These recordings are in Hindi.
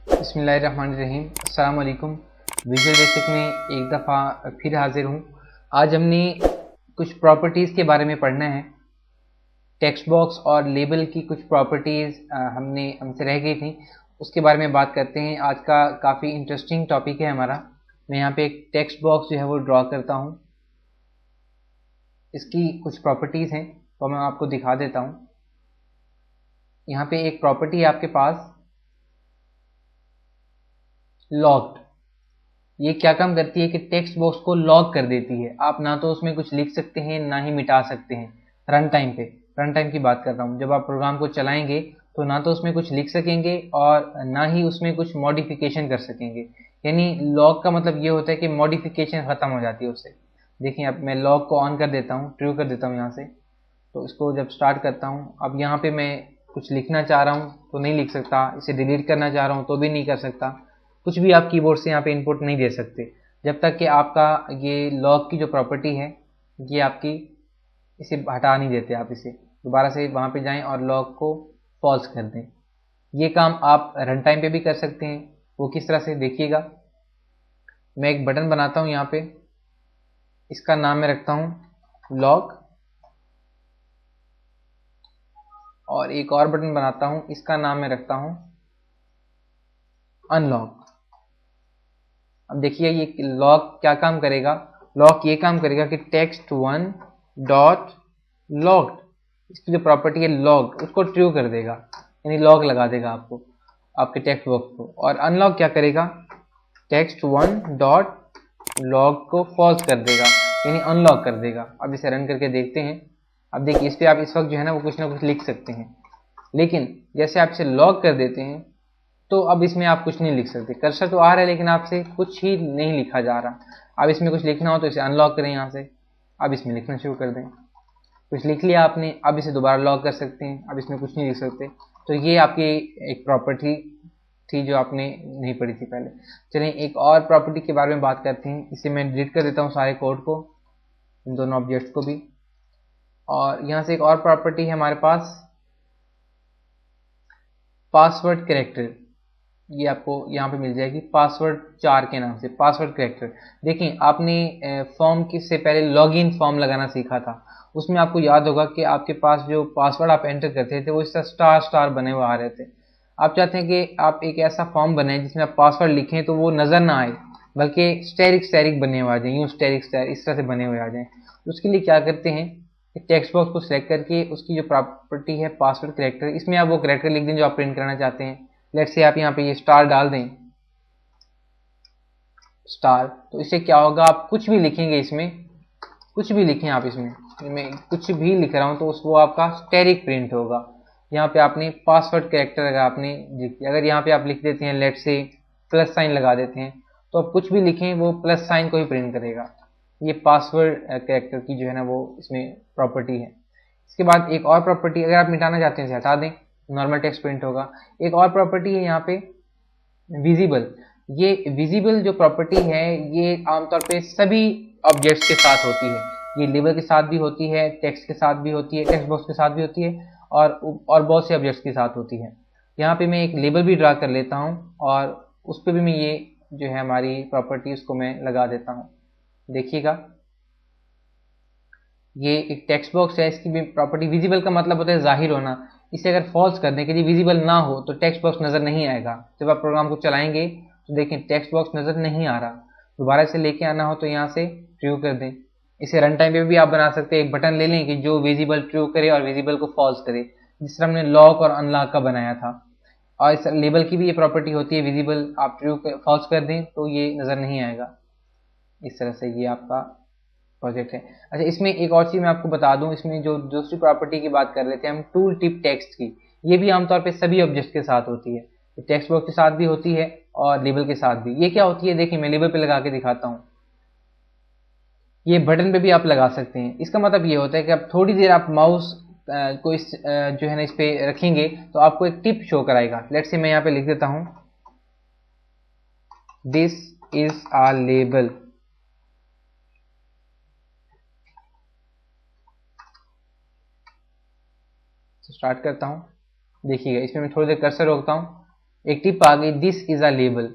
बिस्मिल्लाहिर्रहमानिर्रहीम। अस्सलाम वालेकुम। विजुअल बेसिक में एक दफ़ा फिर हाजिर हूँ। आज हमने कुछ प्रॉपर्टीज़ के बारे में पढ़ना है। टेक्स्ट बॉक्स और लेबल की कुछ प्रॉपर्टीज़ हमसे रह गई थी, उसके बारे में बात करते हैं। आज का काफ़ी इंटरेस्टिंग टॉपिक है हमारा। मैं यहाँ पे एक टेक्स्ट बॉक्स जो है वो ड्रॉ करता हूँ। इसकी कुछ प्रॉपर्टीज़ हैं तो मैं आपको दिखा देता हूँ। यहाँ पे एक प्रॉपर्टी है आपके पास, लॉक्ड। ये क्या काम करती है कि टेक्स्ट बॉक्स को लॉक कर देती है। आप ना तो उसमें कुछ लिख सकते हैं ना ही मिटा सकते हैं। रन टाइम पे, रन टाइम की बात कर रहा हूँ, जब आप प्रोग्राम को चलाएंगे तो ना तो उसमें कुछ लिख सकेंगे और ना ही उसमें कुछ मॉडिफिकेशन कर सकेंगे। यानी लॉक का मतलब ये होता है कि मॉडिफिकेशन ख़त्म हो जाती है उससे। देखिए अब मैं लॉक को ऑन कर देता हूँ, ट्रू कर देता हूँ यहाँ से। तो इसको जब स्टार्ट करता हूँ, अब यहाँ पे मैं कुछ लिखना चाह रहा हूँ तो नहीं लिख सकता, इसे डिलीट करना चाह रहा हूँ तो भी नहीं कर सकता। कुछ भी आप कीबोर्ड से यहाँ पे इनपुट नहीं दे सकते जब तक कि आपका ये लॉक की जो प्रॉपर्टी है ये आपकी इसे हटा नहीं देते। आप इसे दोबारा से वहाँ पे जाएं और लॉक को फॉल्स कर दें। ये काम आप रन टाइम पे भी कर सकते हैं। वो किस तरह से, देखिएगा। मैं एक बटन बनाता हूँ यहाँ पे, इसका नाम मैं रखता हूँ लॉक, और एक और बटन बनाता हूँ, इसका नाम मैं रखता हूँ अनलॉक। अब देखिए ये लॉक क्या काम करेगा। लॉक ये काम करेगा कि टेक्स्ट वन डॉट लॉक्ड, इसकी जो प्रॉपर्टी है लॉक, उसको ट्रू कर देगा, यानी लॉक लगा देगा आपको, आपके टेक्स्ट बॉक्स को। और अनलॉक क्या करेगा, टेक्स्ट वन डॉट लॉक को फॉल्स कर देगा, यानी अनलॉक कर देगा। अब इसे रन करके देखते हैं। अब देखिए इस पर आप इस वक्त जो है ना वो कुछ ना कुछ लिख सकते हैं, लेकिन जैसे आप इसे लॉक कर देते हैं तो अब इसमें आप कुछ नहीं लिख सकते। कर्सर तो आ रहा है लेकिन आपसे कुछ ही नहीं लिखा जा रहा। अब इसमें कुछ लिखना हो तो इसे अनलॉक करें यहाँ से, अब इसमें लिखना शुरू कर दें। कुछ लिख लिया आपने, अब इसे दोबारा लॉक कर सकते हैं, अब इसमें कुछ नहीं लिख सकते। तो ये आपकी एक प्रॉपर्टी थी जो आपने नहीं पढ़ी थी पहले। चलिए एक और प्रॉपर्टी के बारे में बात करते हैं। इसे मैं डिलीट कर देता हूँ सारे कोड को, इन दोनों ऑब्जेक्ट्स को भी। और यहाँ से एक और प्रॉपर्टी है हमारे पास, पासवर्ड कैरेक्टर। ये आपको यहाँ पे मिल जाएगी पासवर्ड 4 के नाम से, पासवर्ड कैरेक्टर। देखिए आपने फॉर्म की से पहले लॉगिन फॉर्म लगाना सीखा था। उसमें आपको याद होगा कि आपके पास जो पासवर्ड आप एंटर करते थे वो इस तरह स्टार स्टार बने हुए आ रहे थे। आप चाहते हैं कि आप एक ऐसा फॉर्म बनाए जिसमें आप पासवर्ड लिखें तो वो नज़र ना आए, बल्कि स्टेरिक स्टेरिक बने हुए आ जाए, यूँ स्टेरिक स्टेरिक इस तरह से बने हुए आ जाएँ। उसके लिए क्या करते हैं, टेक्स्ट बॉक्स को सिलेक्ट करके उसकी जो प्रॉपर्टी है पासवर्ड कैरेक्टर, इसमें आप वो कैरेक्टर लिख दें जो आप प्रिंट करना चाहते हैं। लेट्स से आप यहाँ पे ये स्टार डाल दें, स्टार। तो इससे क्या होगा, आप कुछ भी लिखेंगे इसमें, कुछ भी लिखें आप इसमें, मैं कुछ भी लिख रहा हूँ तो वो आपका स्टेरिक प्रिंट होगा। यहाँ पे आपने पासवर्ड कैरेक्टर अगर आपने अगर यहाँ पे आप लिख देते हैं, लेट्स से प्लस साइन लगा देते हैं, तो आप कुछ भी लिखें वो प्लस साइन को ही प्रिंट करेगा। ये पासवर्ड कैरेक्टर की जो है ना वो इसमें प्रॉपर्टी है। इसके बाद एक और प्रॉपर्टी, अगर आप मिटाना चाहते हैं इसे हटा दें, नॉर्मल टेक्स्ट प्रिंट होगा। एक और प्रॉपर्टी है यहाँ पे विजिबल। ये विजिबल जो प्रॉपर्टी है ये आमतौर पे सभी ऑब्जेक्ट्स के साथ होती है। ये लेबल के साथ भी होती है, टेक्स्ट के साथ भी होती है, टेक्स्ट बॉक्स के साथ भी होती है, और बहुत से ऑब्जेक्ट्स के साथ होती है। यहाँ पे मैं एक लेबल भी ड्रा कर लेता हूँ और उस पर भी मैं ये जो है हमारी प्रॉपर्टी उसको मैं लगा देता हूँ। देखिएगा ये एक टेक्स्ट बॉक्स है, इसकी भी प्रॉपर्टी विजिबल का मतलब होता है जाहिर होना। इसे अगर फॉल्स कर दें कि जी विजिबल ना हो तो टेक्स्ट बॉक्स नज़र नहीं आएगा। जब आप प्रोग्राम को चलाएंगे तो देखें टेक्स्ट बॉक्स नज़र नहीं आ रहा। दोबारा से लेके आना हो तो यहाँ से ट्रू कर दें। इसे रन टाइम पे भी आप बना सकते हैं, एक बटन ले लें कि जो विजिबल ट्रू करे और विजिबल को फॉल्स करे, जिस तरह हमने लॉक और अनलॉक का बनाया था। और इस लेबल की भी ये प्रॉपर्टी होती है, विजिबल आप ट्रू फॉल्स कर दें तो ये नज़र नहीं आएगा। इस तरह से ये आपका प्रोजेक्ट है। अच्छा इसमें एक और चीज़ मैं आपको बता दूं, इसमें जो दूसरी प्रॉपर्टी की बात कर रहे थे हम, टूल टिप टेक्स्ट की, ये भी आमतौर पे सभी ऑब्जेक्ट्स के साथ होती है। टेक्स्ट बॉक्स के साथ भी होती है और लेबल के साथ भी। ये क्या होती है, देखिए मैं लेबल पे लगा के दिखाता हूँ। ये बटन पे भी आप लगा सकते हैं। इसका मतलब ये होता है कि आप थोड़ी देर आप माउस को इस जो है ना इस पे रखेंगे तो आपको एक टिप शो कराएगा। लेट्स से मैं यहाँ पे लिख देता हूँ this is a label. Start करता हूँ, देखिएगा इसमें मैं थोड़ी देर कर्सर रोकता हूँ एक टिप आ गई, this is a label,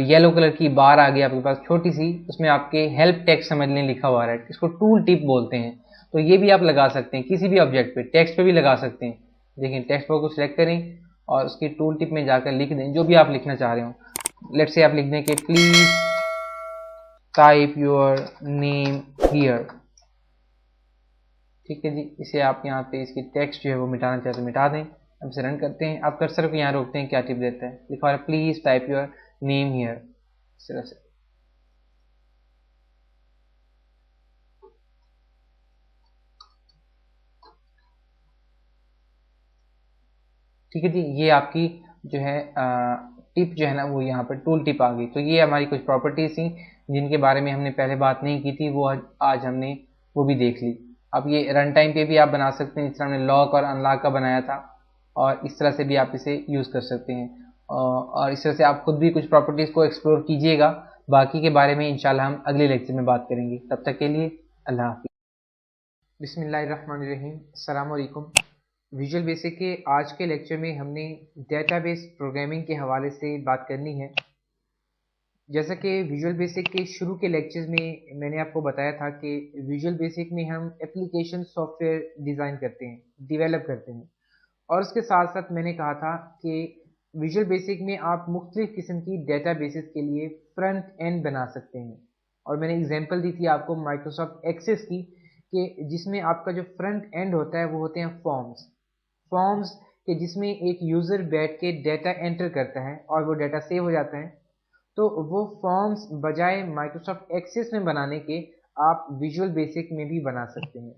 yellow colour की बार आ गई आपके पास छोटी सी, उसमें आपके हेल्प टेक्स्ट समझने लिखा हुआ है, इसको टूल टिप बोलते हैं। तो ये भी आप लगा सकते हैं किसी भी ऑब्जेक्ट पे, टेक्स्ट पे भी लगा सकते हैं। देखिए टेक्स्ट बॉक्स को सिलेक्ट करें और उसकी टूल टिप में जाकर लिख दें जो भी आप लिखना चाह रहे हो। लेट्स से आप लिख दें कि please type your name here. ठीक है जी, इसे आप यहाँ पे इसकी टेक्स्ट जो है वो मिटाना चाहते तो मिटा दें। अब इसे रन करते हैं, आप कर्सर को यहाँ रोकते हैं, क्या टिप देता है, लिखा है please type your name here, इस तरह से। ठीक है जी, ये आपकी जो है टिप जो है ना वो यहाँ पर टूल टिप आ गई। तो ये हमारी कुछ प्रॉपर्टीज थी जिनके बारे में हमने पहले बात नहीं की थी, वो आज हमने वो भी देख ली। अब ये रन टाइम पे भी आप बना सकते हैं, जिस तरह हमने लॉक और अनलॉक का बनाया था, और इस तरह से भी आप इसे यूज कर सकते हैं। और इस तरह से आप खुद भी कुछ प्रॉपर्टीज को एक्सप्लोर कीजिएगा। बाकी के बारे में इंशाल्लाह हम अगले लेक्चर में बात करेंगे। तब तक के लिए अल्लाह हाफिज़। बिस्मिल्लाहिर्रहमानिर्रहीम, अस्सलाम वालेकुम। विजुअल बेसिक के आज के लेक्चर में हमने डेटाबेस प्रोग्रामिंग के हवाले से बात करनी है। जैसा कि विजुअल बेसिक के शुरू के लेक्चर्स में मैंने आपको बताया था कि विजुअल बेसिक में हम एप्लीकेशन सॉफ्टवेयर डिज़ाइन करते हैं, डेवलप करते हैं, और उसके साथ साथ मैंने कहा था कि विजुअल बेसिक में आप मुख्तलिफ किस्म की डेटाबेसेस के लिए फ्रंट एंड बना सकते हैं। और मैंने एग्जांपल दी थी आपको माइक्रोसॉफ्ट एक्सेस की, कि जिसमें आपका जो फ्रंट एंड होता है वो होते हैं फॉर्म्स के, जिसमें एक यूज़र बैठ के डेटा एंटर करता है और वो डेटा सेव हो जाता है। तो वो फॉर्म्स बजाय माइक्रोसॉफ्ट एक्सेस में बनाने के आप विजुअल बेसिक में भी बना सकते हैं।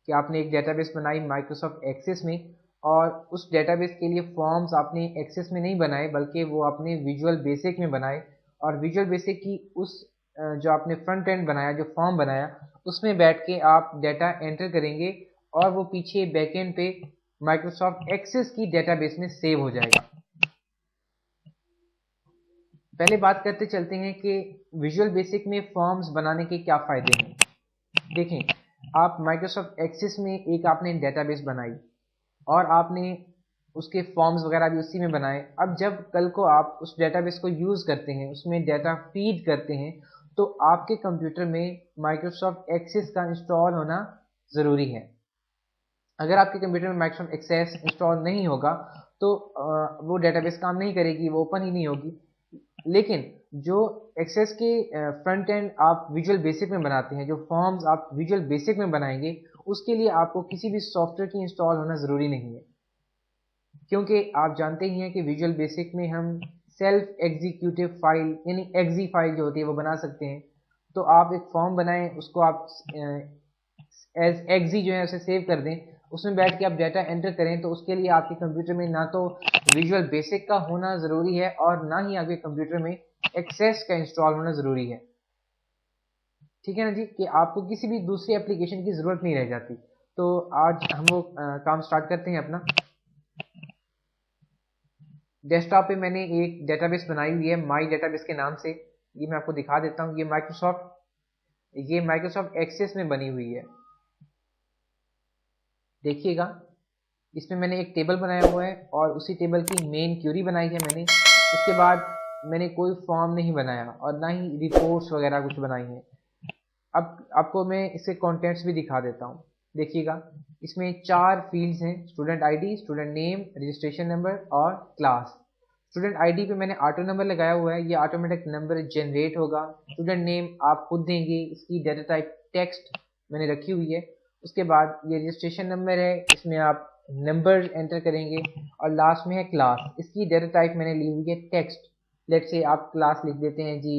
कि आपने एक डेटाबेस बनाई माइक्रोसॉफ्ट एक्सेस में, और उस डेटाबेस के लिए फॉर्म्स आपने एक्सेस में नहीं बनाए बल्कि वो आपने विजुअल बेसिक में बनाए, और विजुअल बेसिक की उस जो आपने फ्रंट एंड बनाया, जो फॉर्म बनाया, उसमें बैठ के आप डेटा एंटर करेंगे और वो पीछे बैकएंड पे माइक्रोसॉफ्ट एक्सेस की डेटाबेस में सेव हो जाएगा। पहले बात करते चलते हैं कि विजुअल बेसिक में फॉर्म्स बनाने के क्या फ़ायदे हैं। देखें, आप माइक्रोसॉफ्ट एक्सेस में एक आपने डेटाबेस बनाई और आपने उसके फॉर्म्स वगैरह भी उसी में बनाए। अब जब कल को आप उस डेटाबेस को यूज़ करते हैं, उसमें डेटा फीड करते हैं, तो आपके कंप्यूटर में माइक्रोसॉफ्ट एक्सेस का इंस्टॉल होना ज़रूरी है। अगर आपके कंप्यूटर में माइक्रोसॉफ्ट एक्सेस इंस्टॉल नहीं होगा तो वो डेटाबेस काम नहीं करेगी, वो ओपन ही नहीं होगी। लेकिन जो एक्सेस के फ्रंट एंड आप विजुअल बेसिक में बनाते हैं, जो फॉर्म्स आप विजुअल बेसिक में बनाएंगे, उसके लिए आपको किसी भी सॉफ्टवेयर की इंस्टॉल होना ज़रूरी नहीं है, क्योंकि आप जानते ही हैं कि विजुअल बेसिक में हम सेल्फ एग्जीक्यूटिव फाइल यानी एक्जी फाइल जो होती है वो बना सकते हैं। तो आप एक फॉर्म बनाएं, उसको आप एज एक्जी जो है उसे सेव कर दें, उसमें बैठ के आप डाटा एंटर करें, तो उसके लिए आपके कंप्यूटर में ना तो विजुअल बेसिक का होना ज़रूरी है और ना ही आपके कंप्यूटर में एक्सेस का इंस्टॉल होना ज़रूरी है। ठीक है ना जी, कि आपको किसी भी दूसरी एप्लीकेशन की ज़रूरत नहीं रह जाती। तो आज हम वो काम स्टार्ट करते हैं अपना। डेस्कटॉप पे मैंने एक डेटाबेस बनाई हुई है माई डेटाबेस के नाम से। ये मैं आपको दिखा देता हूँ। ये माइक्रोसॉफ्ट एक्सेस में बनी हुई है। देखिएगा, इसमें मैंने एक टेबल बनाया हुआ है और उसी टेबल की मेन क्यूरी बनाई है मैंने। उसके बाद मैंने कोई फॉर्म नहीं बनाया और ना ही रिपोर्ट्स वगैरह कुछ बनाई हैं। अब आपको मैं इसके कंटेंट्स भी दिखा देता हूँ। देखिएगा, इसमें 4 फील्ड्स हैं, student ID, student name, registration number और क्लास। स्टूडेंट आईडी पे मैंने ऑटो नंबर लगाया हुआ है, ये ऑटोमेटिक नंबर जनरेट होगा। स्टूडेंट नेम आप खुद देंगे, इसकी डेटा टाइप टेक्स्ट मैंने रखी हुई है। उसके बाद ये रजिस्ट्रेशन नंबर है, इसमें आप नंबर एंटर करेंगे, और लास्ट में है क्लास, इसकी डेटा टाइप मैंने ली हुई है टेक्स्ट। लेट्स से आप क्लास लिख देते हैं जी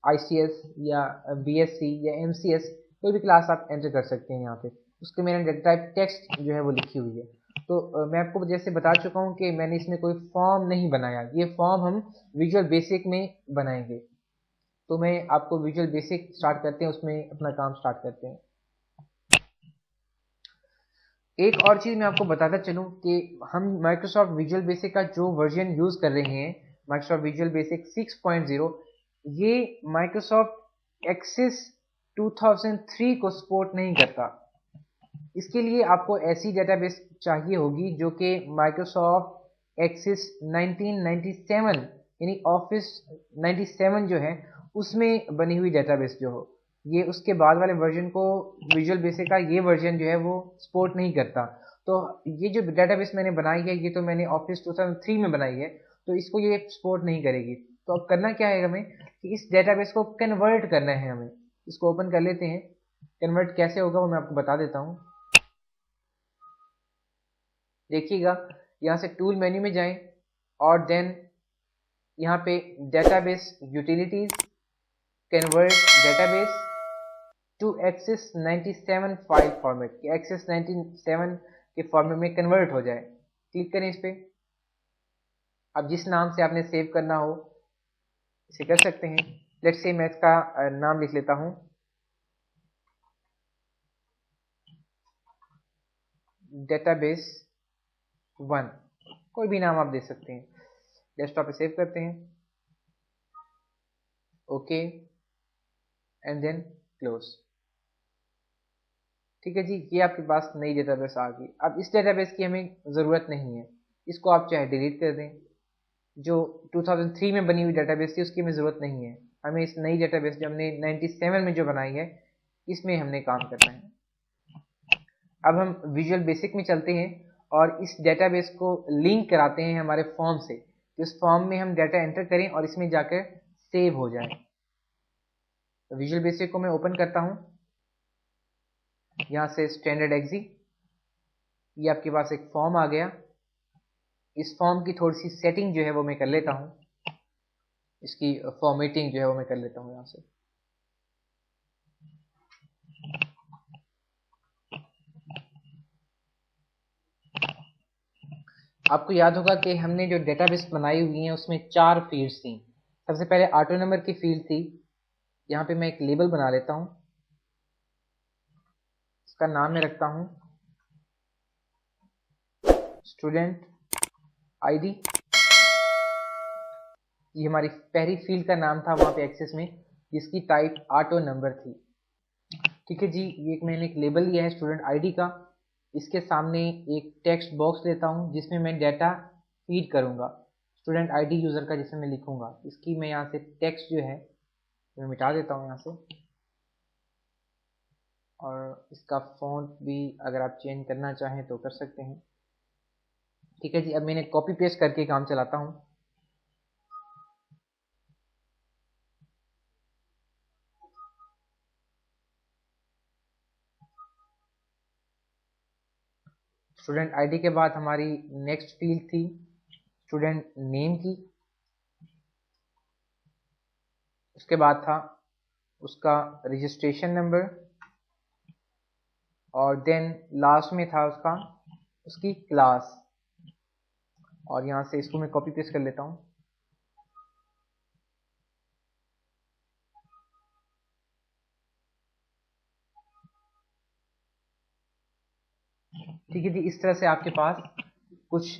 ICS या BSc या MCS, कोई भी क्लास आप एंटर कर सकते हैं यहाँ पे। उसके मैंने डेटा टाइप टेक्स्ट जो है वो लिखी हुई है। तो मैं आपको जैसे बता चुका हूँ कि मैंने इसमें कोई फॉर्म नहीं बनाया, ये फॉर्म हम विजुअल बेसिक में बनाएंगे। तो मैं आपको विजुअल बेसिक स्टार्ट करते हैं, उसमें अपना काम स्टार्ट करते हैं। एक और चीज़ मैं आपको बताता चलूँ कि हम माइक्रोसॉफ्ट विजुअल बेसिक का जो वर्जन यूज़ कर रहे हैं, माइक्रोसॉफ्ट विजुअल बेसिक 6.0, ये माइक्रोसॉफ्ट एक्सेस 2003 को सपोर्ट नहीं करता। इसके लिए आपको ऐसी डेटाबेस चाहिए होगी जो कि माइक्रोसॉफ्ट एक्सिस 1997 यानी ऑफिस 97 जो है उसमें बनी हुई डेटाबेस जो हो, ये उसके बाद वाले वर्जन को विजुअल बेसिक का ये वर्जन जो है वो सपोर्ट नहीं करता। तो ये जो डेटाबेस मैंने बनाई है ये तो मैंने ऑफिस 2003 में बनाई है, तो इसको ये सपोर्ट नहीं करेगी। तो अब करना क्या है हमें कि इस डेटाबेस को कन्वर्ट करना है हमें। इसको ओपन कर लेते हैं। कन्वर्ट कैसे होगा वो मैं आपको बता देता हूँ। देखिएगा यहाँ से टूल मेन्यू में जाएं और देन यहाँ पे database utilities, convert database to Access 97 file format, कि एक्सिस 97 के फॉर्मेट में कन्वर्ट हो जाए। क्लिक करें इस पे। अब जिस नाम से आपने सेव करना हो इसे कर सकते हैं। लेट्स से मैं इसका नाम लिख लेता हूं डेटाबेस 1, कोई भी नाम आप दे सकते हैं। डेस्कटॉप पे सेव करते हैं, ओके एंड देन क्लोज। ठीक है जी, ये आपके पास नई डेटाबेस आ गई। अब इस डेटाबेस की हमें ज़रूरत नहीं है, इसको आप चाहे डिलीट कर दें। जो 2003 में बनी हुई डेटाबेस थी उसकी हमें ज़रूरत नहीं है। हमें इस नई डेटाबेस जो हमने 97 में जो बनाई है इसमें हमने काम करना है। अब हम विजुअल बेसिक में चलते हैं और इस डेटाबेस को लिंक कराते हैं हमारे फॉर्म से। तो इस फॉर्म में हम डाटा एंटर करें और इसमें जाकर सेव हो जाए। तो विजुअल बेसिक को मैं ओपन करता हूं, यहां से स्टैंडर्ड एक्सी, ये आपके पास एक फॉर्म आ गया। इस फॉर्म की थोड़ी सी सेटिंग जो है वो मैं कर लेता हूं, इसकी फॉर्मेटिंग जो है वो मैं कर लेता हूं यहां से। आपको याद होगा कि हमने जो डेटाबेस बनाई हुई है उसमें 4 फील्ड्स थी। सबसे पहले ऑटो नंबर की फील्ड थी। यहाँ पे मैं एक लेबल बना लेता हूँ, इसका नाम मैं रखता हूँ स्टूडेंट आईडी। ये हमारी पहली फील्ड का नाम था वहाँ पे एक्सेस में, जिसकी टाइप ऑटो नंबर थी। ठीक है जी, ये मैंने एक लेबल लिया है स्टूडेंट आईडी का। इसके सामने एक टेक्स्ट बॉक्स लेता हूँ जिसमें मैं डाटा फीड करूँगा, स्टूडेंट आईडी यूज़र का, जिसमें मैं लिखूँगा। इसकी मैं यहाँ से टेक्स्ट जो है मैं मिटा देता हूँ यहाँ से, और इसका फ़ॉन्ट भी अगर आप चेंज करना चाहें तो कर सकते हैं। ठीक है जी, अब मैंने कॉपी पेस्ट करके काम चलाता हूँ। स्टूडेंट आईडी के बाद हमारी नेक्स्ट फील्ड थी स्टूडेंट नेम की। उसके बाद था उसका रजिस्ट्रेशन नंबर, और देन लास्ट में था उसकी क्लास। और यहाँ से इसको मैं कॉपी पेस्ट कर लेता हूँ। ठीक है जी, इस तरह से आपके पास कुछ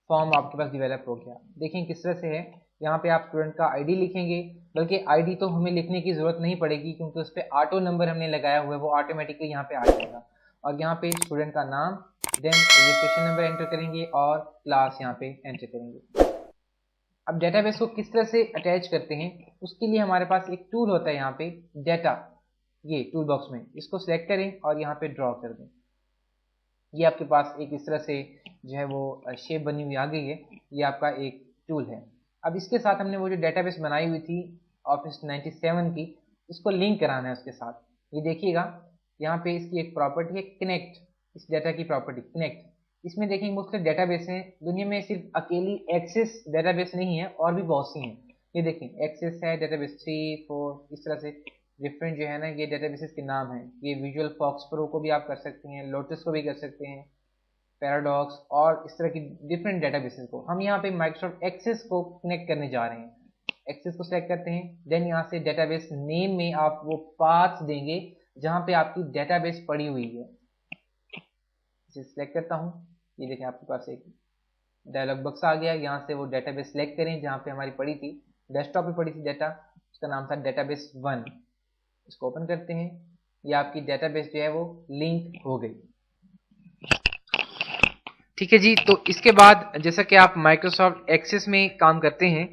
फॉर्म आपके पास डिवेलप हो गया। देखें किस तरह से है। यहाँ पे आप स्टूडेंट का आईडी लिखेंगे, बल्कि आईडी तो हमें लिखने की ज़रूरत नहीं पड़ेगी क्योंकि उस पर ऑटो नंबर हमने लगाया हुआ है, वो ऑटोमेटिकली यहाँ पे आ जाएगा। और यहाँ पे स्टूडेंट का नाम, देन रजिस्ट्रेशन नंबर एंटर करेंगे और क्लास यहाँ पे एंटर करेंगे। अब डेटाबेस को किस तरह से अटैच करते हैं उसके लिए हमारे पास एक टूल होता है यहाँ पे डेटा, ये टूल बॉक्स में इसको सिलेक्ट करें और यहाँ पे ड्रॉ कर दें। ये आपके पास एक इस तरह से जो है वो शेप बनी हुई आ गई है। ये आपका एक टूल है। अब इसके साथ हमने वो जो डेटाबेस बनाई हुई थी ऑफिस 97 की, इसको लिंक कराना है उसके साथ। ये देखिएगा यहाँ पे इसकी एक प्रॉपर्टी है कनेक्ट, इस डेटा की प्रॉपर्टी कनेक्ट। इसमें देखेंगे मुख्तलिफ डेटाबेस हैं दुनिया में, सिर्फ अकेली एक्सेस डेटाबेस नहीं है, और भी बहुत सी हैं। ये देखें एक्सेस है, डेटाबेस 3, 4, इस तरह से डिफरेंट जो है ना ये डेटाबेसेस के नाम हैं। ये विजुअल फॉक्स प्रो को भी आप कर सकते हैं, लोटस को भी कर सकते हैं, पैराडॉक्स और इस तरह की डिफरेंट डेटाबेसेस को। हम यहाँ पे माइक्रोसॉफ्ट एक्सेस को कनेक्ट करने जा रहे हैं। एक्सेस को सिलेक्ट करते हैं, देन यहाँ से डेटाबेस नेम में आप वो पाथ देंगे जहाँ पे आपकी डेटाबेस पड़ी हुई है। इसे सिलेक्ट करता हूँ, ये देखें आपके पास एक डायलॉग बॉक्स आ गया। यहाँ से वो डेटाबेस सिलेक्ट करें जहाँ पे हमारी पड़ी थी, डेस्कटॉप पे पड़ी थी डाटा, उसका नाम था डेटाबेस 1। इसको ओपन करते हैं, ये आपकी डेटाबेस जो है वो लिंक हो गई। ठीक है जी। तो इसके बाद जैसा कि आप माइक्रोसॉफ्ट एक्सेस में काम करते हैं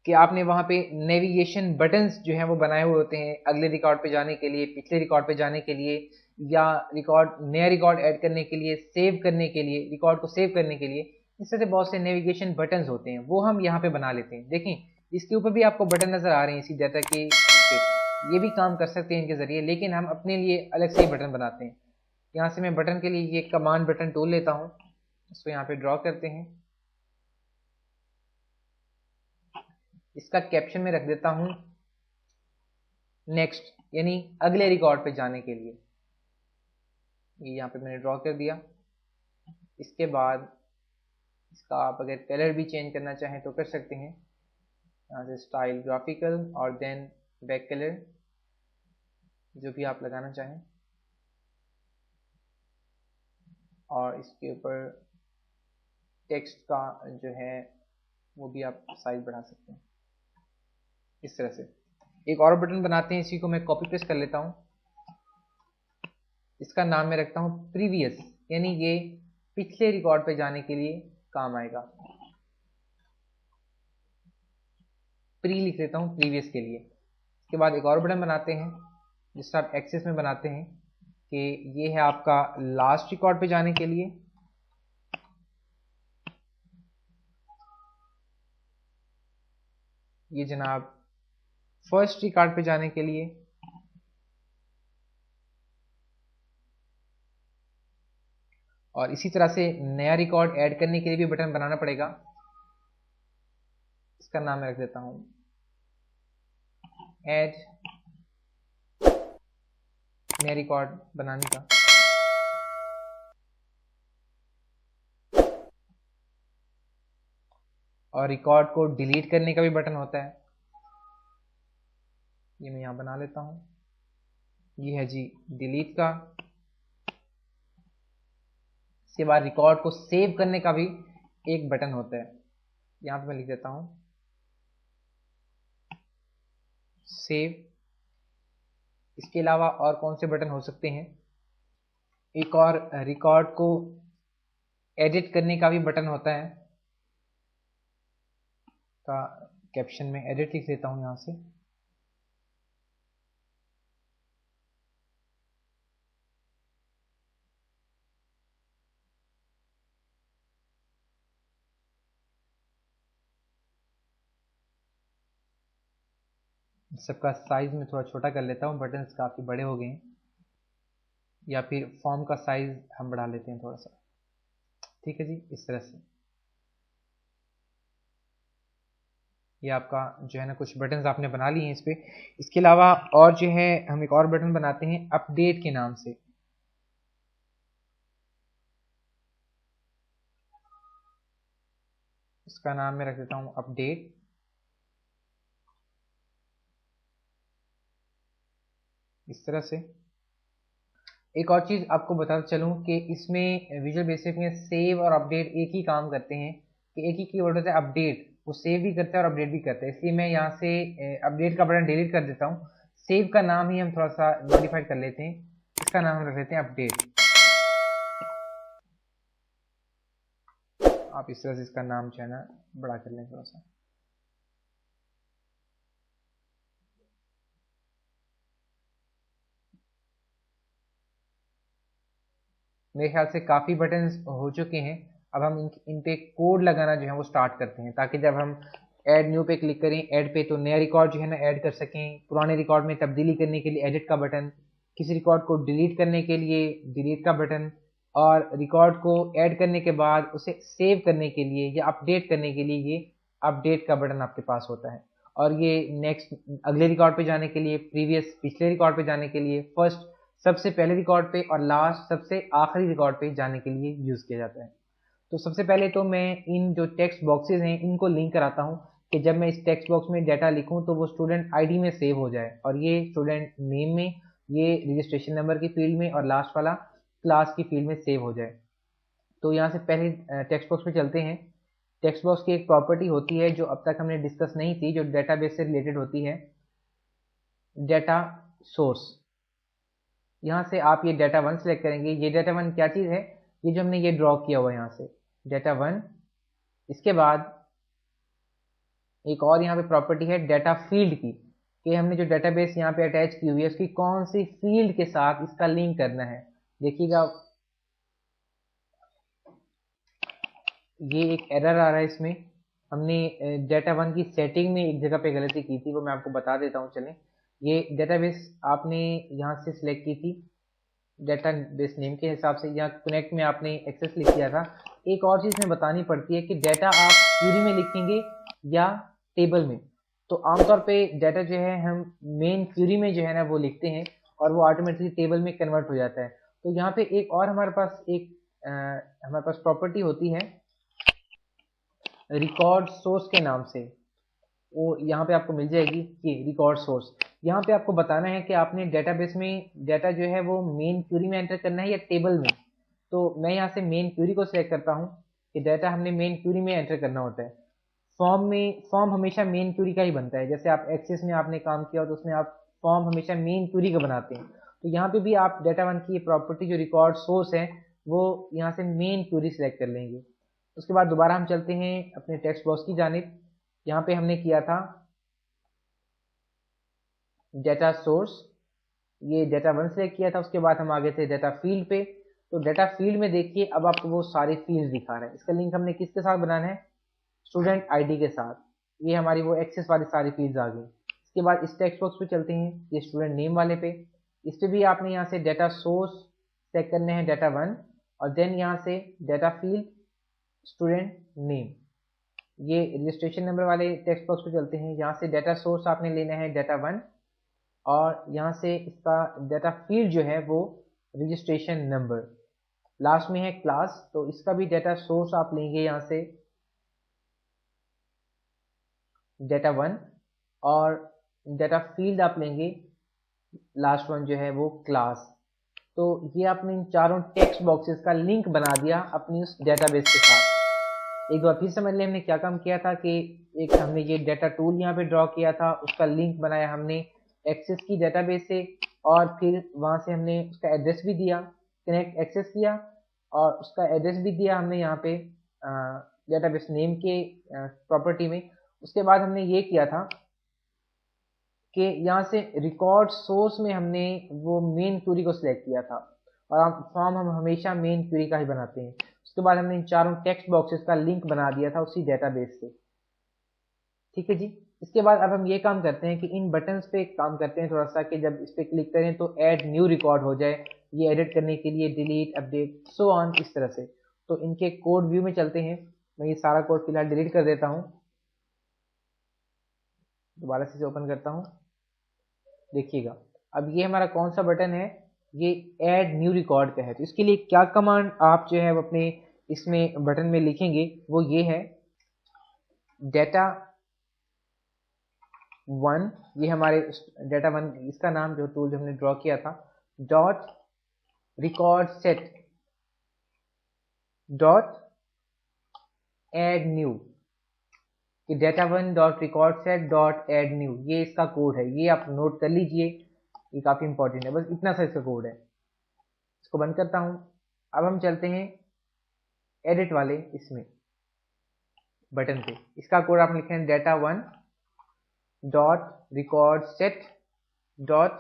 कि आपने वहां पे नेविगेशन बटन्स जो हैं वो बनाए हुए होते हैं अगले रिकॉर्ड पे जाने के लिए, पिछले रिकॉर्ड पे जाने के लिए, या नया रिकॉर्ड ऐड करने के लिए, सेव करने के लिए, रिकॉर्ड को सेव करने के लिए। इस तरह से बहुत से नेविगेशन बटन्स होते हैं, वो हम यहाँ पे बना लेते हैं। देखें इसके ऊपर भी आपको बटन नजर आ रहे हैं इसी डाटा के इस पे। ये भी काम कर सकते हैं इनके जरिए, लेकिन हम अपने लिए अलग से ही बटन बनाते हैं। यहाँ से मैं बटन के लिए ये कमांड बटन टूल लेता हूँ, इसको यहाँ पे ड्रॉ करते हैं। इसका कैप्शन में रख देता हूं नेक्स्ट, यानी अगले रिकॉर्ड पे जाने के लिए। ये यहाँ पे मैंने ड्रॉ कर दिया। इसके बाद इसका आप अगर कलर भी चेंज करना चाहें तो कर सकते हैं, यहाँ से स्टाइल ग्राफिकल और देन बैक कलर, जो भी आप लगाना चाहें। और इसके ऊपर टेक्स्ट का जो है वो भी आप साइज बढ़ा सकते हैं इस तरह से। एक और बटन बनाते हैं, इसी को मैं कॉपी पेस्ट कर लेता हूं। इसका नाम मैं रखता हूं प्रीवियस, यानी ये पिछले रिकॉर्ड पे जाने के लिए काम आएगा। प्री लिख देता हूं प्रीवियस के लिए। इसके बाद एक और बटन बनाते हैं जिससे आप एक्सेस में बनाते हैं कि ये है आपका लास्ट रिकॉर्ड पे जाने के लिए। ये जनाब फर्स्ट रिकॉर्ड पे जाने के लिए। और इसी तरह से नया रिकॉर्ड ऐड करने के लिए भी बटन बनाना पड़ेगा। इसका नाम मैं रख देता हूं ऐड नया रिकॉर्ड बनाने का। और रिकॉर्ड को डिलीट करने का भी बटन होता है, ये मैं यहां बना लेता हूं। ये है जी डिलीट का। इसके बाद रिकॉर्ड को सेव करने का भी एक बटन होता है, यहां पे मैं लिख देता हूं सेव। इसके अलावा और कौन से बटन हो सकते हैं, एक और रिकॉर्ड को एडिट करने का भी बटन होता है, का कैप्शन में एडिट लिख देता हूं यहां से। सबका साइज में थोड़ा छोटा कर लेता हूं, बटन्स काफी बड़े हो गए हैं। या फिर फॉर्म का साइज हम बढ़ा लेते हैं थोड़ा सा। ठीक है जी, इस तरह से ये आपका जो है ना कुछ बटन्स आपने बना लिए हैं इस पे। इसके अलावा और जो है हम एक और बटन बनाते हैं अपडेट के नाम से। इसका नाम मैं रख देता हूं अपडेट। इस तरह से। एक और चीज आपको बताता चलूं कि इसमें विजुअल बेसिक में सेव और अपडेट एक ही काम करते हैं, कि एक ही कीवर्ड होता है अपडेट, वो सेव भी करता है और अपडेट भी करता है। इसलिए मैं यहाँ से अपडेट का बटन डिलीट कर देता हूँ। सेव का नाम ही हम थोड़ा सा मॉडिफाइड कर लेते हैं, इसका नाम हम रख लेते हैं अपडेट। आप इस तरह से इसका नाम जो है ना बड़ा कर लें थोड़ा सा। मेरे ख्याल से काफ़ी बटन्स हो चुके हैं। अब हम इन पे कोड लगाना जो है वो स्टार्ट करते हैं, ताकि जब हम ऐड न्यू पे क्लिक करें ऐड पे, तो नया रिकॉर्ड जो है ना ऐड कर सकें। पुराने रिकॉर्ड में तब्दीली करने के लिए एडिट का बटन, किसी रिकॉर्ड को डिलीट करने के लिए डिलीट का बटन, और रिकॉर्ड को ऐड करने के बाद उसे सेव करने के लिए या अपडेट करने के लिए ये अपडेट का बटन आपके पास होता है। और ये नेक्स्ट अगले रिकॉर्ड पे जाने के लिए, प्रीवियस पिछले रिकॉर्ड पे जाने के लिए, फर्स्ट सबसे पहले रिकॉर्ड पे, और लास्ट सबसे आखिरी रिकॉर्ड पे जाने के लिए यूज किया जाता है। तो सबसे पहले तो मैं इन जो टेक्स्ट बॉक्सेस हैं इनको लिंक कराता हूं, कि जब मैं इस टेक्स्ट बॉक्स में डाटा लिखूं तो वो स्टूडेंट आईडी में सेव हो जाए, और ये स्टूडेंट नेम में, ये रजिस्ट्रेशन नंबर की फील्ड में, और लास्ट वाला क्लास की फील्ड में सेव हो जाए। तो यहाँ से पहले टेक्स्ट बॉक्स पे चलते हैं। टेक्स्ट बॉक्स की एक प्रॉपर्टी होती है जो अब तक हमने डिस्कस नहीं थी, जो डेटाबेस से रिलेटेड होती है, डेटा सोर्स। यहाँ से आप ये डाटा वन सेलेक्ट करेंगे। ये डाटा वन क्या चीज़ है, ये जो हमने ये ड्रॉ किया हुआ है यहाँ से डेटा 1। इसके बाद एक और यहाँ पे प्रॉपर्टी है डेटा फील्ड की, कि हमने जो डेटाबेस यहाँ पे अटैच की हुई है उसकी कौन सी फील्ड के साथ इसका लिंक करना है। देखिएगा ये एक एरर आ रहा है इसमें, हमने डेटा 1 की सेटिंग में एक जगह पे गलती की थी, वो मैं आपको बता देता हूँ। चलें, ये डेटाबेस आपने यहाँ से सिलेक्ट की थी डेटाबेस नेम के हिसाब से, यहाँ कनेक्ट में आपने एक्सेस लिख किया था। एक और चीज़ में बतानी पड़ती है कि डेटा आप क्यूरी में लिखेंगे या टेबल में। तो आमतौर पे डाटा जो है हम मेन क्यूरी में जो है ना वो लिखते हैं और वो ऑटोमेटिकली टेबल में कन्वर्ट हो जाता है। तो यहाँ पे एक और हमारे पास प्रॉपर्टी होती है रिकॉर्ड सोर्स के नाम से, वो यहाँ पे आपको मिल जाएगी कि रिकॉर्ड सोर्स। यहाँ पे आपको बताना है कि आपने डेटाबेस में डाटा जो है वो मेन क्यूरी में एंटर करना है या टेबल में। तो मैं यहाँ से मेन क्यूरी को सिलेक्ट करता हूँ कि डाटा हमने मेन क्यूरी में एंटर करना होता है। फॉर्म हमेशा मेन क्यूरी का ही बनता है। जैसे आप एक्सेस में आपने काम किया तो उसमें आप फॉर्म हमेशा मेन क्यूरी का बनाते हैं। तो यहाँ पे भी आप डाटा 1 की प्रॉपर्टी जो रिकॉर्ड सोर्स है वो यहाँ से मेन क्यूरी सिलेक्ट कर लेंगे। उसके बाद दोबारा हम चलते हैं अपने टेक्स्ट बॉक्स की जानिब। यहाँ पे हमने किया था डेटा सोर्स, ये डेटा 1 सेलेक्ट किया था। उसके बाद हम आगे थे डेटा फील्ड पे। तो डेटा फील्ड में देखिए अब आपको वो सारे फील्ड दिखा रहे हैं। इसका लिंक हमने किसके साथ बनाना है, स्टूडेंट आईडी के साथ। ये हमारी वो एक्सेस वाली सारी फील्ड्स आ गई। इसके बाद इस टेक्स्ट बॉक्स पे चलते हैं, ये स्टूडेंट नेम वाले पे। इस पे भी आपने यहाँ से डेटा सोर्स सेलेक्ट करने हैं डेटा 1 और देन यहाँ से डेटा फील्ड स्टूडेंट नेम। ये रजिस्ट्रेशन नंबर वाले टेक्स्ट बॉक्स पे चलते हैं, यहाँ से डेटा सोर्स आपने लेना है डेटा 1 और यहाँ से इसका डेटा फील्ड जो है वो रजिस्ट्रेशन नंबर। लास्ट में है क्लास, तो इसका भी डेटा सोर्स आप लेंगे यहाँ से डेटा 1 और डेटा फील्ड आप लेंगे लास्ट वन जो है वो क्लास। तो ये आपने इन चारों टेक्स्ट बॉक्सेस का लिंक बना दिया अपनी उस डेटाबेस के साथ। एक बार फिर समझ लें हमने क्या काम किया था कि एक हमने ये डेटा टूल यहाँ पे ड्रॉ किया था, उसका लिंक बनाया हमने एक्सेस की डेटाबेस से और फिर वहाँ से हमने उसका एड्रेस भी दिया, कनेक्ट एक्सेस किया और उसका एड्रेस भी दिया हमने यहाँ पे डेटाबेस नेम के प्रॉपर्टी में। उसके बाद हमने ये किया था कि यहाँ से रिकॉर्ड सोर्स में हमने वो मेन क्यूरी को सिलेक्ट किया था और फॉर्म हम हमेशा मेन क्यूरी का ही बनाते हैं। उसके बाद हमने इन चारों टेक्स्ट बॉक्सेस का लिंक बना दिया था उसी डेटाबेस से। ठीक है जी। इसके बाद अब हम ये काम करते हैं कि इन बटन्स पे काम करते हैं थोड़ा सा, कि जब इस पे क्लिक करें तो ऐड न्यू रिकॉर्ड हो जाए, ये एडिट करने के लिए डिलीट अपडेट सो ऑन इस तरह से। तो इनके कोड व्यू में चलते हैं, मैं ये सारा कोड फिलहाल डिलीट कर देता हूँ, दोबारा से ओपन करता हूँ। देखिएगा अब ये हमारा कौन सा बटन है, ये ऐड न्यू रिकॉर्ड का है। तो इसके लिए क्या कमांड आप जो है वो अपने इसमें बटन में लिखेंगे वो ये है डेटा 1, ये हमारे डेटा 1 इसका नाम जो टूल जो हमने ड्रॉ किया था, dot record set dot add new, कि data 1 dot record set dot add new, ये इसका कोड है। ये आप नोट कर लीजिए, ये काफी इंपॉर्टेंट है। बस इतना सा इसका कोड है। इसको बंद करता हूं। अब हम चलते हैं एडिट वाले इसमें बटन पे। इसका कोड आप लिखें data 1 dot record set dot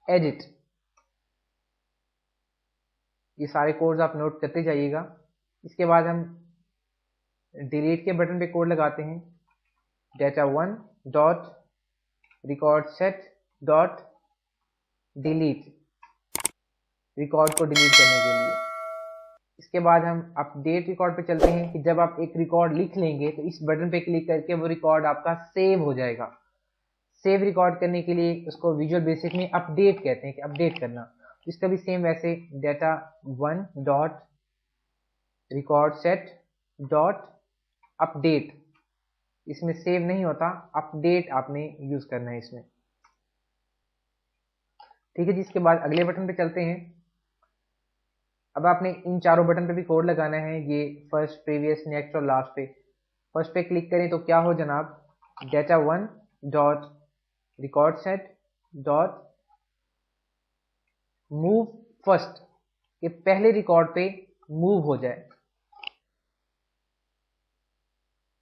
edit. ये सारे कोड्स आप नोट करते जाइएगा। इसके बाद हम डिलीट के बटन पे कोड लगाते हैं data 1 dot record set dot delete, record को डिलीट करने के लिए। इसके बाद हम अपडेट रिकॉर्ड पे चलते हैं कि जब आप एक रिकॉर्ड लिख लेंगे तो इस बटन पे क्लिक करके वो रिकॉर्ड आपका सेव हो जाएगा। सेव रिकॉर्ड करने के लिए उसको विजुअल बेसिक में अपडेट कहते हैं, कि अपडेट करना। इसका भी सेम वैसे data 1 dot record set dot update, इसमें सेव नहीं होता, अपडेट आपने यूज करना है इसमें। ठीक है जी। इसके बाद अगले बटन पे चलते हैं। अब आपने इन चारों बटन पे भी कोड लगाना है, ये फर्स्ट, प्रीवियस, नेक्स्ट और लास्ट पे। फर्स्ट पे क्लिक करें तो क्या हो जनाब, data 1 dot record set dot move first, कि पहले रिकॉर्ड पे मूव हो जाए।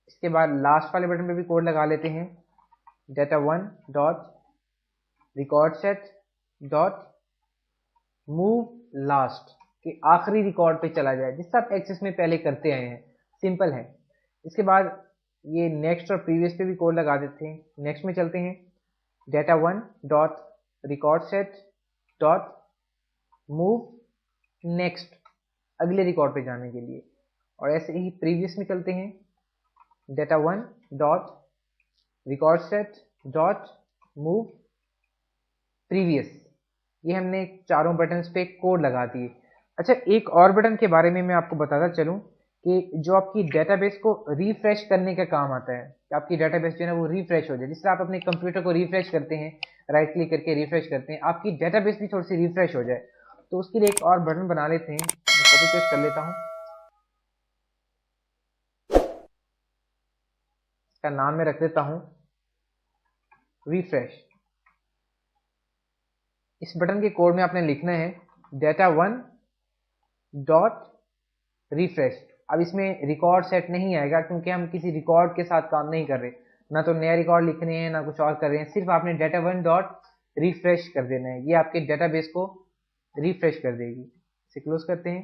इसके बाद लास्ट वाले बटन पे भी कोड लगा लेते हैं, data1 dot record set dot move last, कि आखिरी रिकॉर्ड पे चला जाए जिससे आप एक्सेस में पहले करते आए हैं। सिंपल है। इसके बाद ये नेक्स्ट और प्रीवियस पे भी कोड लगा देते हैं। नेक्स्ट में चलते हैं, data1 dot record set dot move next, अगले रिकॉर्ड पे जाने के लिए। और ऐसे ही प्रीवियस में चलते हैं, data1 dot record set dot move previous. ये हमने चारों बटन्स पे कोड लगा दिए। अच्छा, एक और बटन के बारे में मैं आपको बताता चलूं कि जो आपकी डेटाबेस को रिफ्रेश करने का काम आता है, कि आपकी डेटाबेस जो है ना वो रिफ्रेश हो जाए। जिससे आप अपने कंप्यूटर को रिफ्रेश करते हैं, राइट क्लिक करके रिफ्रेश करते हैं, आपकी डेटाबेस भी थोड़ी सी रिफ्रेश हो जाए। तो उसके लिए एक और बटन बना लेते हैं, मैं कॉपी पेस्ट कर लेता हूँ। इसका नाम मैं रख देता हूँ रिफ्रेश। इस बटन के कोड में आपने लिखना है data1 डॉट रिफ्रेश। अब इसमें रिकॉर्ड सेट नहीं आएगा क्योंकि हम किसी रिकॉर्ड के साथ काम नहीं कर रहे, ना तो नया रिकॉर्ड लिख रहे हैं ना कुछ और कर रहे हैं। सिर्फ आपने data1 डॉट रिफ्रेश कर देना है, ये आपके डेटाबेस को रिफ्रेश कर देगी। इसे क्लोज करते हैं।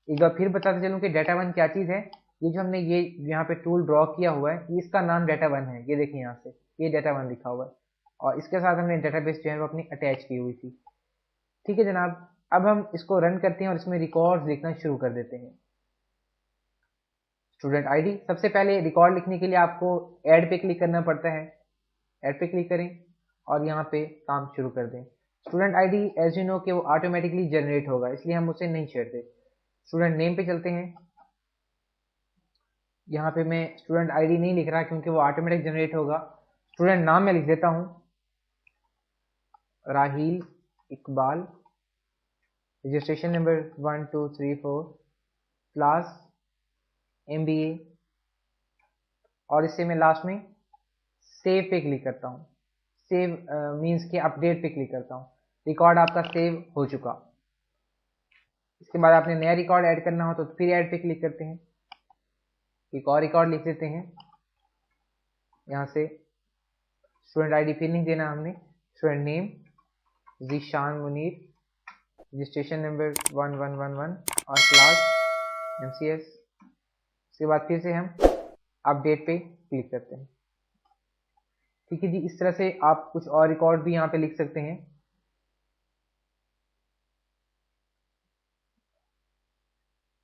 एक बार फिर बताते चलूँ कि data1 क्या चीज़ है। ये जो हमने ये यहाँ पे टूल ड्रॉ किया हुआ है, इसका नाम data1 है। ये देखिए यहाँ से ये data1 लिखा हुआ है, और इसके साथ हमने डेटाबेस जो है वो अपनी अटैच की हुई थी। ठीक है जनाब, अब हम इसको रन करते हैं और इसमें रिकॉर्ड्स लिखना शुरू कर देते हैं। स्टूडेंट आईडी, सबसे पहले रिकॉर्ड लिखने के लिए आपको ऐड पे क्लिक करना पड़ता है। ऐड पे क्लिक करें और यहाँ पे काम शुरू कर दें। Student ID as you know कि वो ऑटोमेटिकली जनरेट होगा, इसलिए हम उसे नहीं छेड़ते। स्टूडेंट नेम पे चलते हैं। यहाँ पे मैं स्टूडेंट आईडी नहीं लिख रहा क्योंकि वो ऑटोमेटिक जनरेट होगा। स्टूडेंट नाम मैं लिख देता हूँ Raheel Iqbal, registration number 1 2 3 4, class MBA, और इससे मैं लास्ट में सेव पे क्लिक करता हूँ। सेव मीन्स के अपडेट पे क्लिक करता हूँ। रिकॉर्ड आपका सेव हो चुका। इसके बाद आपने नया रिकॉर्ड ऐड करना हो तो फिर ऐड पे क्लिक करते हैं। एक और रिकॉर्ड लिख देते हैं। यहाँ से स्टूडेंट आईडी फिर नहीं देना हमने, student name Zeeshan Munir, registration number 1111 और क्लास MCS। उसके बाद फिर से हम अपडेट पे क्लिक करते हैं। ठीक है जी, इस तरह से आप कुछ और रिकॉर्ड भी यहाँ पे लिख सकते हैं।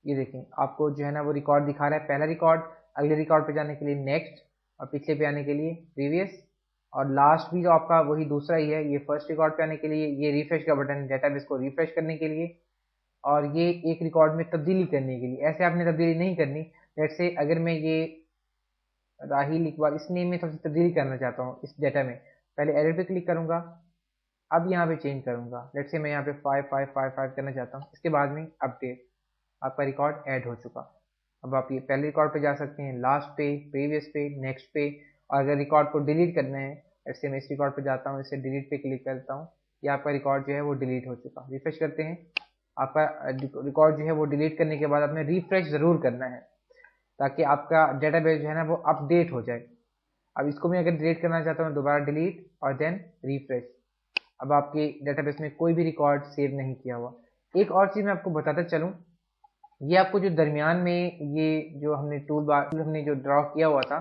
ये देखें आपको जो है ना वो रिकॉर्ड दिखा रहा है। पहला रिकॉर्ड, अगले रिकॉर्ड पे जाने के लिए नेक्स्ट, और पिछले पे आने के लिए प्रीवियस, और लास्ट भी जो आपका वही दूसरा ही है। ये फर्स्ट रिकॉर्ड पे आने के लिए ये रिफ्रेश का बटन, डेटाबेस को रिफ्रेश करने के लिए, और ये एक रिकॉर्ड में तब्दीली करने के लिए। ऐसे आपने तब्दीली नहीं करनी। लेट्स से अगर मैं ये राहील इकबाल इस नेम में थोड़ी सी तब्दीली करना चाहता हूँ इस डेटा में, पहले एडिट पे क्लिक करूंगा, अब यहाँ पे चेंज करूंगा। लेट्स से मैं यहाँ पे 5555 करना चाहता हूँ। इसके बाद में अपडेट, आपका रिकॉर्ड ऐड हो चुका। अब आप ये पहले रिकॉर्ड पे जा सकते हैं, लास्ट पे, प्रीवियस पे, नेक्स्ट पे, और अगर रिकॉर्ड को डिलीट करना है, ऐसे मैं इस रिकॉर्ड पे जाता हूँ, इसे डिलीट पे क्लिक करता हूँ, ये आपका रिकॉर्ड जो है वो डिलीट हो चुका। रिफ्रेश करते हैं। आपका रिकॉर्ड जो है वो डिलीट करने के बाद आपने रिफ्रेश ज़रूर करना है ताकि आपका डेटाबेस जो है ना वो अपडेट हो जाए। अब इसको मैं अगर डिलीट करना चाहता हूँ, दोबारा डिलीट और देन रिफ्रेश। अब आपके डेटाबेस में कोई भी रिकॉर्ड सेव नहीं किया हुआ। एक और चीज़ मैं आपको बताता चलूँ, ये आपको जो दरमियान में ये जो हमने टूल बार हमने जो ड्रॉ किया हुआ था,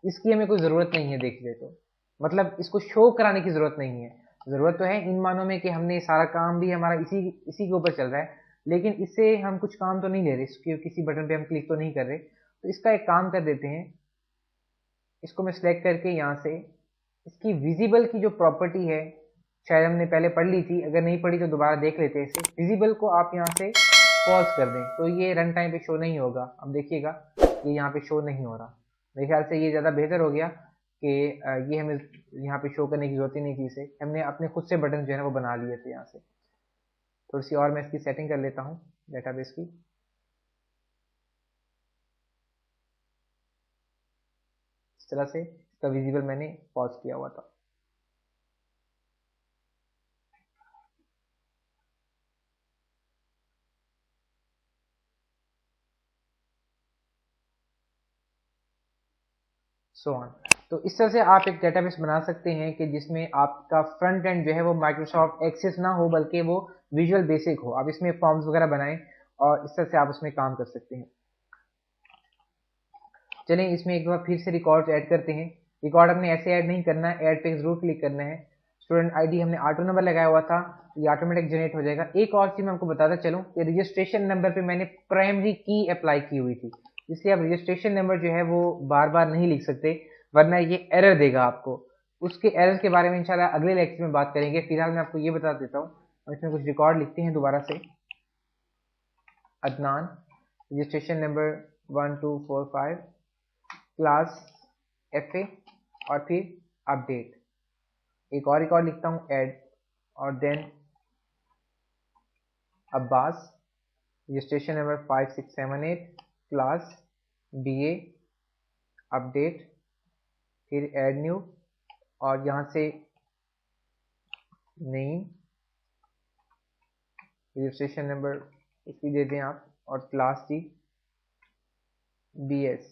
इसकी हमें कोई ज़रूरत नहीं है। देख ले तो मतलब इसको शो कराने की ज़रूरत नहीं है। ज़रूरत तो है इन मानों में कि हमने सारा काम भी हमारा इसी के ऊपर चल रहा है, लेकिन इससे हम कुछ काम तो नहीं ले रहे, इसके किसी बटन पे हम क्लिक तो नहीं कर रहे। तो इसका एक काम कर देते हैं, इसको मैं सिलेक्ट करके यहाँ से इसकी विजिबल की जो प्रॉपर्टी है, शायद हमने पहले पढ़ ली थी, अगर नहीं पढ़ी तो दोबारा देख लेते हैं इसे। विजिबल को आप यहाँ से पॉज कर दें तो ये रन टाइम पे शो नहीं होगा। अब देखिएगा ये यहाँ पे शो नहीं हो रहा। मेरे ख्याल से ये ज़्यादा बेहतर हो गया कि ये हमें यहाँ पे शो करने की जरूरत ही नहीं थी। इसे हमने अपने खुद से बटन जो है ना वो बना लिए थे। यहाँ से थोड़ी सी और मैं इसकी सेटिंग कर लेता हूँ डेटाबेस की। इस तरह से इसका विजिबल मैंने पॉज किया हुआ था। So on. तो इस तरह से आप एक डेटाबेस बना सकते हैं कि जिसमें आपका फ्रंट एंड जो है वो माइक्रोसॉफ्ट एक्सेस ना हो, बल्कि वो विजुअल बेसिक हो। आप इसमें फॉर्म्स वगैरह बनाएं और इस तरह से आप उसमें काम कर सकते हैं। चलें इसमें एक बार फिर से रिकॉर्ड ऐड करते हैं। रिकॉर्ड हमने ऐसे ऐड नहीं करना है, ऐड पे जरूर क्लिक करना है। स्टूडेंट आईडी हमने ऑटो नंबर लगाया हुआ था, ये ऑटोमेटिक जनरेट हो जाएगा। एक और चीज मैं आपको बताता चलूं कि रजिस्ट्रेशन नंबर पे मैंने प्राइमरी की अप्लाई की हुई थी, इसलिए आप रजिस्ट्रेशन नंबर जो है वो बार बार नहीं लिख सकते, वरना ये एरर देगा आपको। उसके एरर के बारे में इंशाल्लाह अगले लेक्चर में बात करेंगे। फिलहाल मैं आपको ये बता देता हूँ। इसमें कुछ रिकॉर्ड लिखते हैं दोबारा से। Adnan, registration number 1245, class FA और फिर अपडेट। एक और रिकॉर्ड लिखता हूँ ऐड, और then Abbas, registration number 5678, class BA, update, फिर ऐड न्यू, और यहाँ से नेम, रजिस्ट्रेशन नंबर इसकी दे दें आप, और क्लास जी BS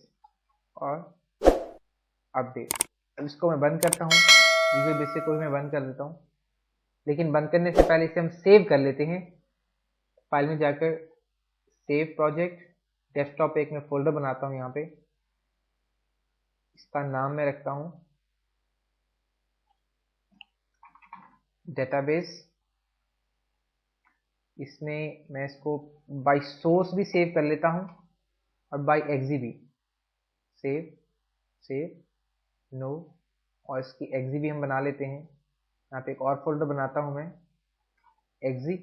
और अपडेट। अब इसको मैं बंद करता हूँ, विजुअल बेसिक को भी मैं बंद कर देता हूँ। लेकिन बंद करने से पहले इसे हम सेव कर लेते हैं। फाइल में जाकर सेव प्रोजेक्ट, डेस्कटॉप पे एक मैं फोल्डर बनाता हूँ। यहाँ पे इसका नाम मैं रखता हूँ डेटाबेस। इसमें मैं इसको बाय सोर्स भी सेव कर लेता हूँ और बाय एग्जी भी। सेव, सेव, नो, और इसकी एग्जी भी हम बना लेते हैं। यहाँ पे एक और फोल्डर बनाता हूँ मैं, एग्जी,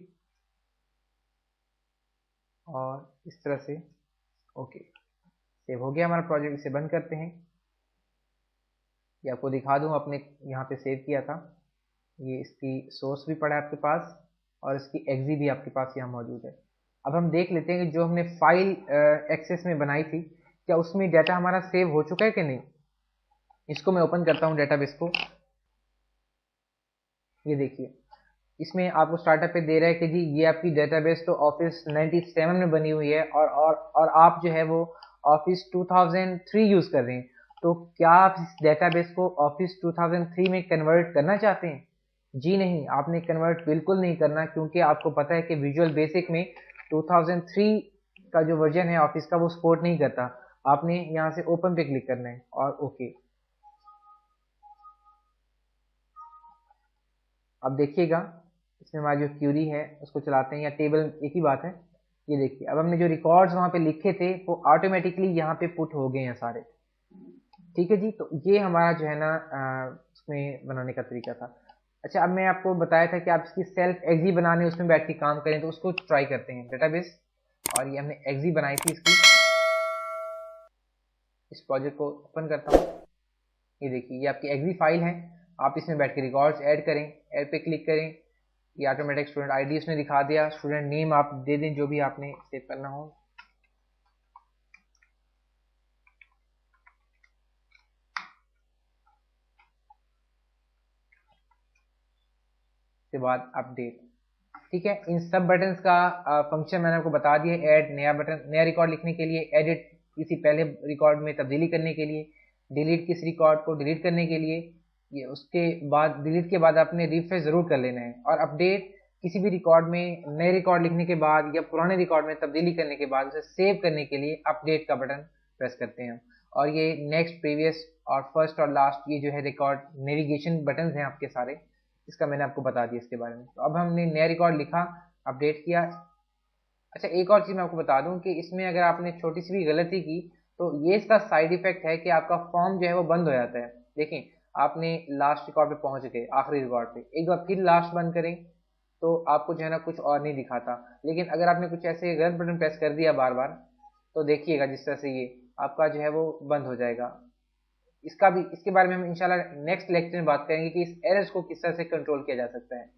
और इस तरह से ओके, सेव हो गया हमारा प्रोजेक्ट। इसे बंद करते हैं। ये आपको दिखा दूँ, अपने यहाँ पे सेव किया था। ये इसकी सोर्स भी पड़ा है आपके पास, और इसकी एग्जी भी आपके पास यहाँ मौजूद है। अब हम देख लेते हैं कि जो हमने फाइल एक्सेस में बनाई थी, क्या उसमें डाटा हमारा सेव हो चुका है कि नहीं। इसको मैं ओपन करता हूँ डेटाबेस को। ये देखिए, इसमें आपको स्टार्टअप पे दे रहा है कि जी ये आपकी डेटाबेस तो ऑफिस 97 में बनी हुई है, और आप जो है वो ऑफिस 2003 यूज कर रहे हैं। तो क्या आप इस डेटाबेस को ऑफिस 2003 में कन्वर्ट करना चाहते हैं? जी नहीं, आपने कन्वर्ट बिल्कुल नहीं करना, क्योंकि आपको पता है कि विजुअल बेसिक में 2003 का जो वर्जन है ऑफिस का वो सपोर्ट नहीं करता। आपने यहाँ से ओपन पे क्लिक करना है और ओके। अब देखिएगा, इसमें हमारी जो क्यूरी है उसको चलाते हैं, या टेबल एक ही बात है। ये देखिए, अब हमने जो रिकॉर्ड्स वहाँ पे लिखे थे वो ऑटोमेटिकली यहाँ पे पुट हो गए हैं सारे। ठीक है जी, तो ये हमारा जो है ना उसमें बनाने का तरीका था। अच्छा, अब मैं आपको बताया था कि आप इसकी सेल्फ एग्जी बनाने उसमें बैठ के काम करें, तो उसको ट्राई करते हैं डेटाबेस। और ये हमने एग्जी बनाई थी इसकी। इस प्रोजेक्ट को ओपन करता हूँ। ये देखिए, ये आपकी एग्जी फाइल है। आप इसमें बैठ के रिकॉर्ड्स ऐड करें, ऐड पे क्लिक करें। ये ऑटोमेटिक स्टूडेंट आईडी उसने दिखा दिया। स्टूडेंट नेम आप दे दें जो भी आपने सेव करना हो। उसके बाद अपडेट। ठीक है, इन सब बटन्स का फंक्शन मैंने आपको बता दिया। ऐड, नया बटन, नया रिकॉर्ड लिखने के लिए, एडिट किसी पहले रिकॉर्ड में तब्दीली करने के लिए, डिलीट किस रिकॉर्ड को डिलीट करने के लिए। ये उसके बाद डिलीट के बाद आपने रिफ्रेश जरूर कर लेना है। और अपडेट, किसी भी रिकॉर्ड में नए रिकॉर्ड लिखने के बाद या पुराने रिकॉर्ड में तब्दीली करने के बाद उसे सेव करने के लिए अपडेट का बटन प्रेस करते हैं। और ये नेक्स्ट, प्रीवियस और फर्स्ट और लास्ट, ये जो है रिकॉर्ड नेविगेशन बटन हैं आपके सारे, इसका मैंने आपको बता दिया इसके बारे में। तो अब हमने नया रिकॉर्ड लिखा, अपडेट किया। अच्छा, एक और चीज मैं आपको बता दूं कि इसमें अगर आपने छोटी सी भी गलती की तो ये इसका साइड इफेक्ट है कि आपका फॉर्म जो है वो बंद हो जाता है। देखिए, आपने लास्ट रिकॉर्ड पे पहुंच गए, आखिरी रिकॉर्ड पे, एक बार फिर लास्ट बंद करें तो आपको जो है ना कुछ और नहीं दिखाता। लेकिन अगर आपने कुछ ऐसे गलत बटन प्रेस कर दिया बार बार, तो देखिएगा जिस तरह से ये आपका जो है वो बंद हो जाएगा। इसका भी, इसके बारे में हम इंशाल्लाह नेक्स्ट लेक्चर में बात करेंगे कि इस एरर्स को किस तरह से कंट्रोल किया जा सकता है।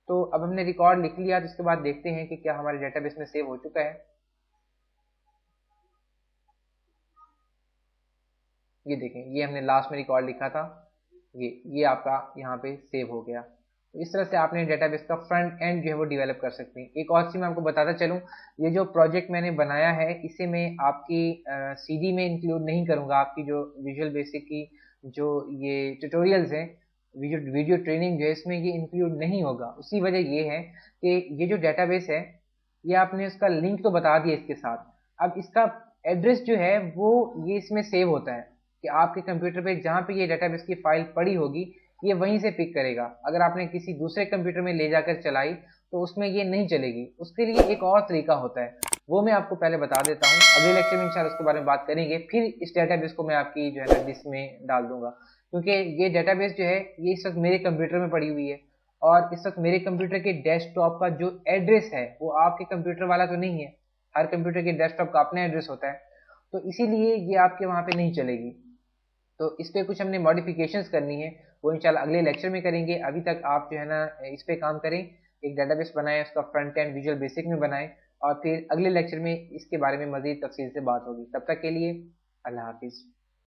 तो अब हमने रिकॉर्ड लिख लिया, तो इसके बाद देखते हैं कि क्या हमारे डेटाबेस में सेव हो चुका है। ये देखें, ये हमने लास्ट में रिकॉर्ड लिखा था, ये आपका यहाँ पे सेव हो गया। इस तरह से आपने डेटाबेस का फ्रंट एंड जो है वो डेवलप कर सकते हैं। एक और चीज मैं आपको बताता चलूं, ये जो प्रोजेक्ट मैंने बनाया है इसे मैं आपकी सीडी में इंक्लूड नहीं करूंगा। आपकी जो विजुअल बेसिक की जो ये ट्यूटोरियल्स हैं, वीडियो ट्रेनिंग जो है इसमें ये इंक्लूड नहीं होगा। उसी वजह ये है कि ये जो डेटाबेस है ये आपने उसका लिंक तो बता दिया इसके साथ, अब इसका एड्रेस जो है वो ये इसमें सेव होता है कि आपके कंप्यूटर पे जहाँ पे ये डेटाबेस की फाइल पड़ी होगी ये वहीं से पिक करेगा। अगर आपने किसी दूसरे कंप्यूटर में ले जाकर चलाई तो उसमें ये नहीं चलेगी। उसके लिए एक और तरीका होता है, वो मैं आपको पहले बता देता हूँ। अगले लेक्चर में इंशाल्लाह उसके बारे में बात करेंगे। फिर इस डेटाबेस को मैं आपकी जो है ना डिस्क में डाल दूंगा, क्योंकि ये डेटाबेस जो है ये इस वक्त मेरे कंप्यूटर में पड़ी हुई है और इस वक्त मेरे कंप्यूटर के डेस्कटॉप का जो एड्रेस है वो आपके कंप्यूटर वाला तो नहीं है। हर कंप्यूटर के डेस्कटॉप का अपना एड्रेस होता है, तो इसीलिए ये आपके वहां पे नहीं चलेगी। तो इस पे कुछ हमने मॉडिफिकेशंस करनी है, वो इंशाल्लाह अगले लेक्चर में करेंगे। अभी तक आप जो है ना इस पे काम करें, एक डेटाबेस बनाएं, उसका फ्रंट एंड विजुअल बेसिक में बनाएं और फिर अगले लेक्चर में इसके बारे में मजीद तफसील से बात होगी। तब तक के लिए अल्लाह हाफिज।